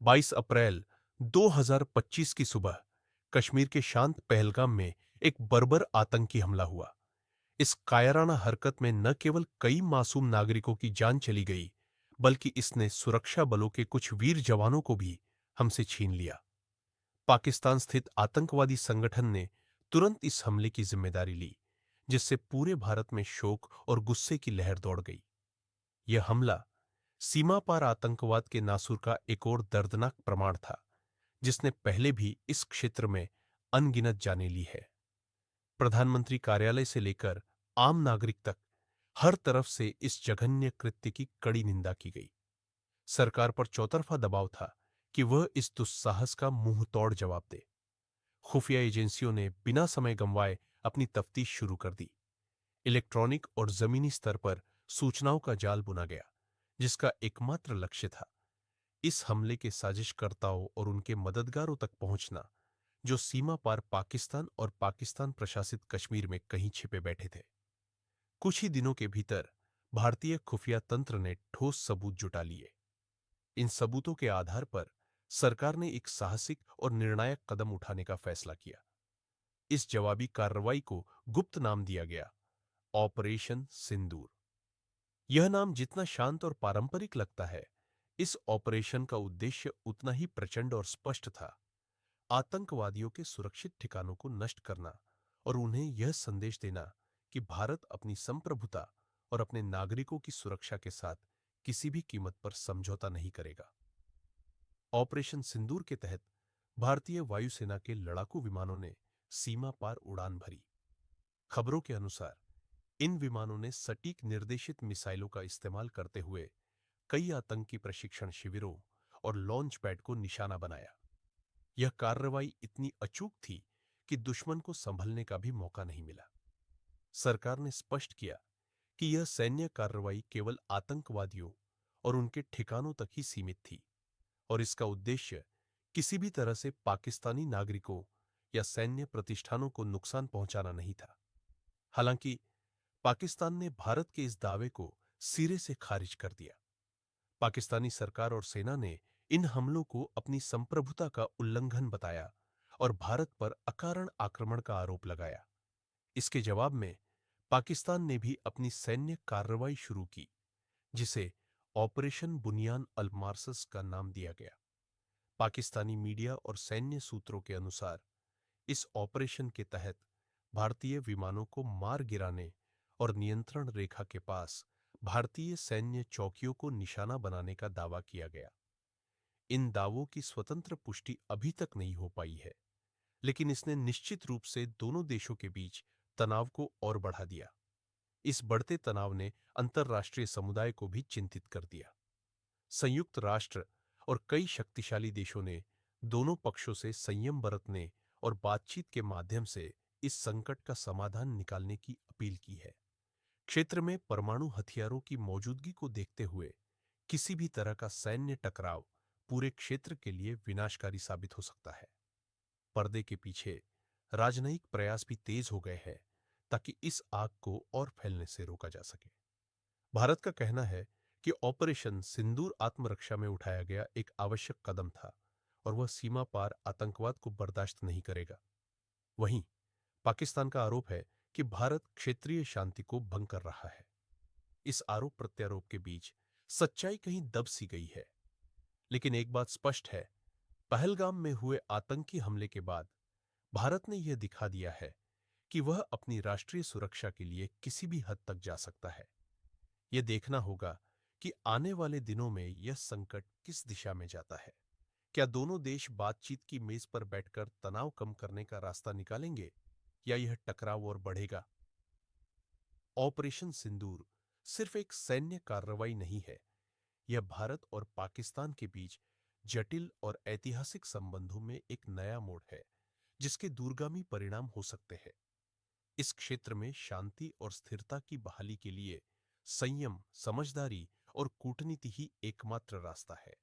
22 अप्रैल 2025 की सुबह कश्मीर के शांत पहलगाम में एक बर्बर आतंकी हमला हुआ। इस कायराना हरकत में न केवल कई मासूम नागरिकों की जान चली गई, बल्कि इसने सुरक्षा बलों के कुछ वीर जवानों को भी हमसे छीन लिया। पाकिस्तान स्थित आतंकवादी संगठन ने तुरंत इस हमले की जिम्मेदारी ली, जिससे पूरे भारत में शोक और गुस्से की लहर दौड़ गई। यह हमला सीमा पार आतंकवाद के नासूर का एक और दर्दनाक प्रमाण था, जिसने पहले भी इस क्षेत्र में अनगिनत जानें ली है। प्रधानमंत्री कार्यालय से लेकर आम नागरिक तक हर तरफ से इस जघन्य कृत्य की कड़ी निंदा की गई। सरकार पर चौतरफा दबाव था कि वह इस दुस्साहस का मुंह तोड़ जवाब दे। खुफिया एजेंसियों ने बिना समय गंवाए अपनी तफ्तीश शुरू कर दी। इलेक्ट्रॉनिक और जमीनी स्तर पर सूचनाओं का जाल बुना गया, जिसका एकमात्र लक्ष्य था इस हमले के साजिशकर्ताओं और उनके मददगारों तक पहुंचना, जो सीमा पार पाकिस्तान और पाकिस्तान प्रशासित कश्मीर में कहीं छिपे बैठे थे। कुछ ही दिनों के भीतर भारतीय खुफिया तंत्र ने ठोस सबूत जुटा लिए। इन सबूतों के आधार पर सरकार ने एक साहसिक और निर्णायक कदम उठाने का फैसला किया। इस जवाबी कार्रवाई को गुप्त नाम दिया गया, ऑपरेशन सिंदूर। यह नाम जितना शांत और पारंपरिक लगता है, इस ऑपरेशन का उद्देश्य उतना ही प्रचंड और स्पष्ट था। आतंकवादियों के सुरक्षित ठिकानों को नष्ट करना और उन्हें यह संदेश देना कि भारत अपनी संप्रभुता और अपने नागरिकों की सुरक्षा के साथ किसी भी कीमत पर समझौता नहीं करेगा। ऑपरेशन सिंदूर के तहत भारतीय वायुसेना के लड़ाकू विमानों ने सीमा पार उड़ान भरी। खबरों के अनुसार इन विमानों ने सटीक निर्देशित मिसाइलों का इस्तेमाल करते हुए कई आतंकी प्रशिक्षण शिविरों और लॉन्च पैड को निशाना बनाया। यह कार्रवाई इतनी अचूक थी कि दुश्मन को संभलने का भी मौका नहीं मिला। सरकार ने स्पष्ट किया कि यह सैन्य कार्रवाई केवल आतंकवादियों और उनके ठिकानों तक ही सीमित थी और इसका उद्देश्य किसी भी तरह से पाकिस्तानी नागरिकों या सैन्य प्रतिष्ठानों को नुकसान पहुंचाना नहीं था। हालांकि पाकिस्तान ने भारत के इस दावे को सिरे से खारिज कर दिया। पाकिस्तानी सरकार और सेना ने इन हमलों को अपनी संप्रभुता का उल्लंघन बताया और भारत पर अकारण आक्रमण का आरोप लगाया। इसके जवाब में पाकिस्तान ने भी अपनी सैन्य कार्रवाई शुरू की, जिसे ऑपरेशन बुनियान अल मार्सस का नाम दिया गया। पाकिस्तानी मीडिया और सैन्य सूत्रों के अनुसार इस ऑपरेशन के तहत भारतीय विमानों को मार गिराने और नियंत्रण रेखा के पास भारतीय सैन्य चौकियों को निशाना बनाने का दावा किया गया। इन दावों की स्वतंत्र पुष्टि अभी तक नहीं हो पाई है, लेकिन इसने निश्चित रूप से दोनों देशों के बीच तनाव को और बढ़ा दिया। इस बढ़ते तनाव ने अंतर्राष्ट्रीय समुदाय को भी चिंतित कर दिया। संयुक्त राष्ट्र और कई शक्तिशाली देशों ने दोनों पक्षों से संयम बरतने और बातचीत के माध्यम से इस संकट का समाधान निकालने की अपील की है। क्षेत्र में परमाणु हथियारों की मौजूदगी को देखते हुए किसी भी तरह का सैन्य टकराव पूरे क्षेत्र के लिए विनाशकारी साबित हो सकता है। पर्दे के पीछे राजनयिक प्रयास भी तेज हो गए हैं ताकि इस आग को और फैलने से रोका जा सके। भारत का कहना है कि ऑपरेशन सिंदूर आत्मरक्षा में उठाया गया एक आवश्यक कदम था और वह सीमा पार आतंकवाद को बर्दाश्त नहीं करेगा। वहीं पाकिस्तान का आरोप है कि भारत क्षेत्रीय शांति को भंग कर रहा है। इस आरोप प्रत्यारोप के बीच सच्चाई कहीं दब सी गई है, लेकिन एक बात स्पष्ट है, पहलगाम में हुए आतंकी हमले के बाद भारत ने यह दिखा दिया है कि वह अपनी राष्ट्रीय सुरक्षा के लिए किसी भी हद तक जा सकता है। यह देखना होगा कि आने वाले दिनों में यह संकट किस दिशा में जाता है। क्या दोनों देश बातचीत की मेज पर बैठकर तनाव कम करने का रास्ता निकालेंगे या यह टकराव और बढ़ेगा? ऑपरेशन सिंदूर सिर्फ एक सैन्य कार्रवाई नहीं है, यह भारत और पाकिस्तान के बीच जटिल और ऐतिहासिक संबंधों में एक नया मोड़ है, जिसके दूरगामी परिणाम हो सकते हैं। इस क्षेत्र में शांति और स्थिरता की बहाली के लिए संयम, समझदारी और कूटनीति ही एकमात्र रास्ता है।